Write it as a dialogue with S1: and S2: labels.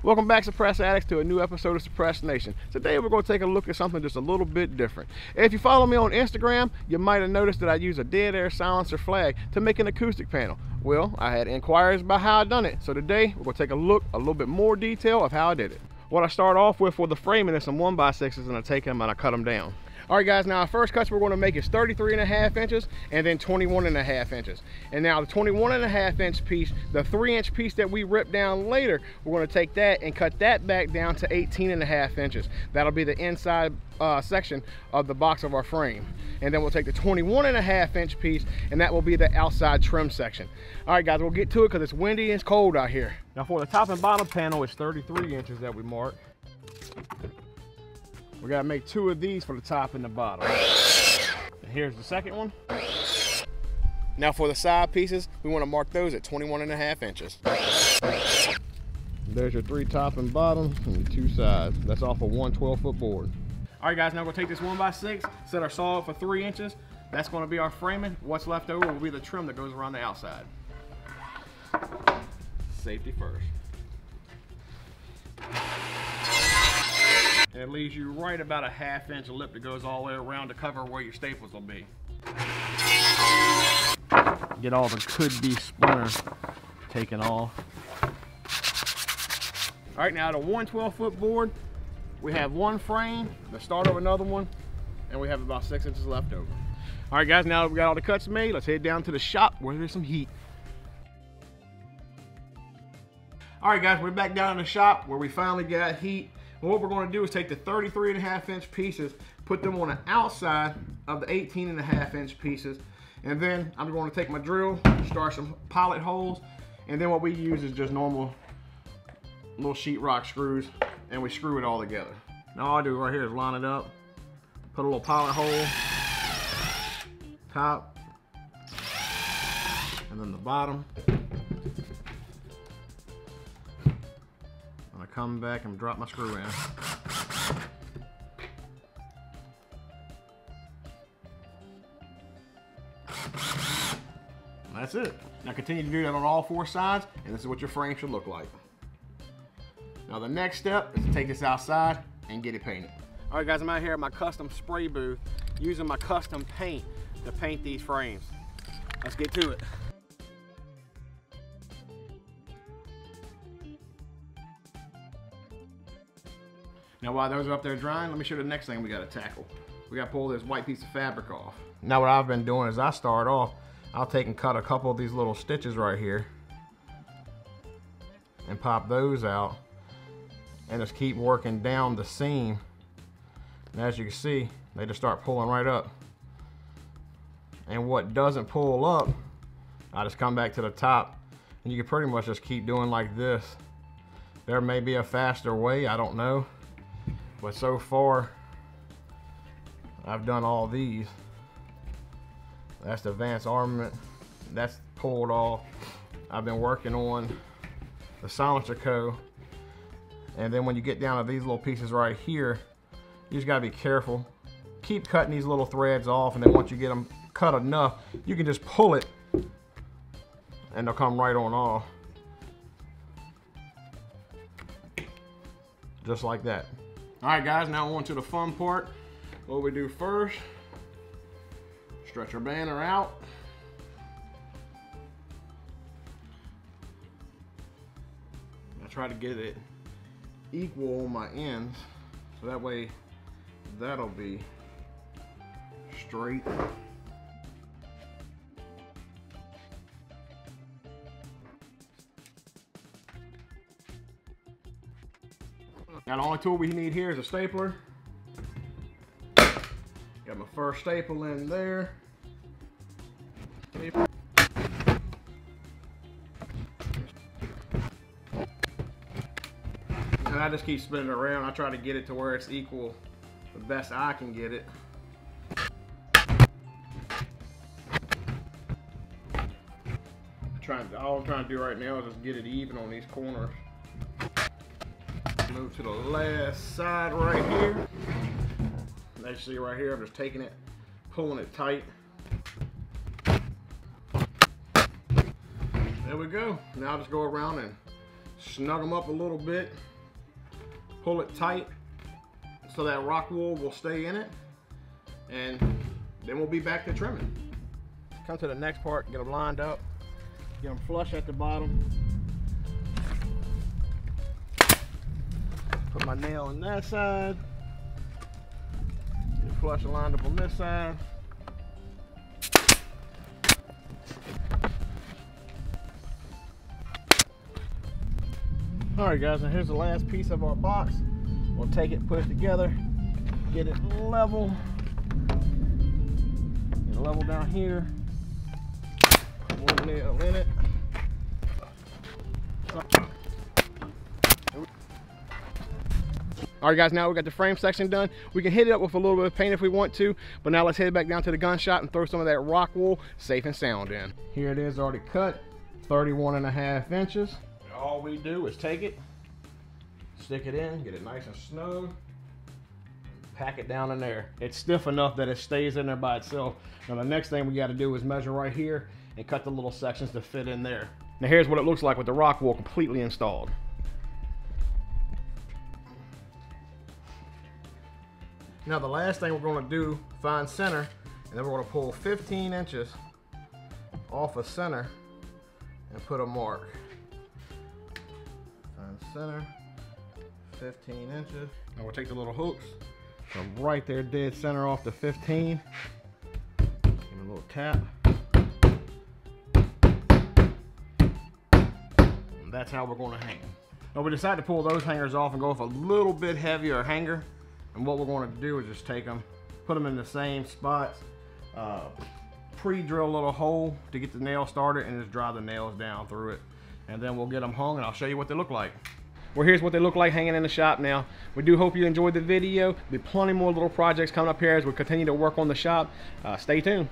S1: Welcome back, Suppressed Addicts, to a new episode of Suppressed Nation. Today we're going to take a look at something just a little bit different. If you follow me on Instagram, you might have noticed that I use a dead air silencer flag to make an acoustic panel. Well, I had inquiries about how I done it, so today we're going to take a look, a little bit more detail of how I did it. What I start off with for the framing is some 1x6s, and I take them and I cut them down. All right, guys, now our first cuts we're going to make is 33.5 inches and then 21.5 inches. And now the 21.5 inch piece, the 3-inch piece that we ripped down later, we're going to take that and cut that back down to 18.5 inches. That'll be the inside section of the box of our frame. And then we'll take the 21.5 inch piece, and that will be the outside trim section. All right, guys, we'll get to it because it's windy and it's cold out here. Now for the top and bottom panel, it's 33 inches that we marked. We gotta make 2 of these for the top and the bottom. And here's the second one. Now for the side pieces, we want to mark those at 21.5 inches. There's your 3 top and bottom and your 2 sides. That's off of one 12-foot board. All right, guys, now we'll take this 1x6, set our saw up for 3 inches. That's gonna be our framing. What's left over will be the trim that goes around the outside. Safety first. And it leaves you right about a 1/2 inch lip that goes all the way around to cover where your staples will be. Get all the could-be splinter taken off. All right, now the 1 12-foot board, we have 1 frame, the start of another one, and we have about 6 inches left over. All right, guys, now that we got all the cuts made, let's head down to the shop where there's some heat. All right, guys, we're back down in the shop where we finally got heat. And what we're going to do is take the 33.5 inch pieces, put them on the outside of the 18.5 inch pieces, and then I'm going to take my drill, start some pilot holes, and then what we use is just normal little sheetrock screws, and we screw it all together. Now all I do right here is line it up, put a little pilot hole, top, and then the bottom. I come back and drop my screw in. And that's it. Now continue to do that on all 4 sides, and this is what your frame should look like. Now the next step is to take this outside and get it painted. All right, guys, I'm out here at my custom spray booth using my custom paint to paint these frames. Let's get to it. Now while those are up there drying, let me show you the next thing we gotta tackle. We gotta pull this white piece of fabric off. Now what I've been doing is I start off, I'll take and cut a couple of these little stitches right here and pop those out and just keep working down the seam. And as you can see, they just start pulling right up. And what doesn't pull up, I just come back to the top, and you can pretty much just keep doing like this. There may be a faster way, I don't know. But so far, I've done all these. That's the advanced armament. That's pulled off. I've been working on the silencer co. And then when you get down to these little pieces right here, you just gotta be careful. Keep cutting these little threads off, and then once you get them cut enough, you can just pull it and they'll come right on off. Just like that. All right, guys, now on to the fun part. What we do first, stretch our banner out. I try to get it equal on my ends, so that way that'll be straight. Now the only tool we need here is a stapler. Got my first staple in there. And I just keep spinning it around. I try to get it to where it's equal the best I can get it. All I'm trying to do right now is just get it even on these corners. Move to the last side right here. As you see right here, I'm just taking it, pulling it tight. There we go. Now I'll just go around and snug them up a little bit, pull it tight so that rock wool will stay in it, and then we'll be back to trimming. Come to the next part, get them lined up, get them flush at the bottom. Put my nail on that side, get it flush and lined up on this side. Alright guys, now here's the last piece of our box. We'll take it, put it together, get it level. Get it level down here. One nail in it. Alright guys, now we got the frame section done. We can hit it up with a little bit of paint if we want to, but now let's head back down to the gun shop and throw some of that rock wool safe and sound in. Here it is already cut, 31.5 inches. All we do is take it, stick it in, get it nice and snug, pack it down in there. It's stiff enough that it stays in there by itself. Now the next thing we got to do is measure right here and cut the little sections to fit in there. Now here's what it looks like with the rock wool completely installed. Now the last thing we're going to do, find center, and then we're going to pull 15 inches off of center and put a mark. Find center, 15 inches. Now we'll take the little hooks from right there dead center off the 15. Give it a little tap. And that's how we're going to hang them. Now we decided to pull those hangers off and go with a little bit heavier hanger. And what we're going to do is just take them, put them in the same spots, pre-drill a little hole to get the nail started, and just drive the nails down through it. And then we'll get them hung, and I'll show you what they look like. Well, here's what they look like hanging in the shop now. We do hope you enjoyed the video. There'll be plenty more little projects coming up here as we continue to work on the shop. Stay tuned.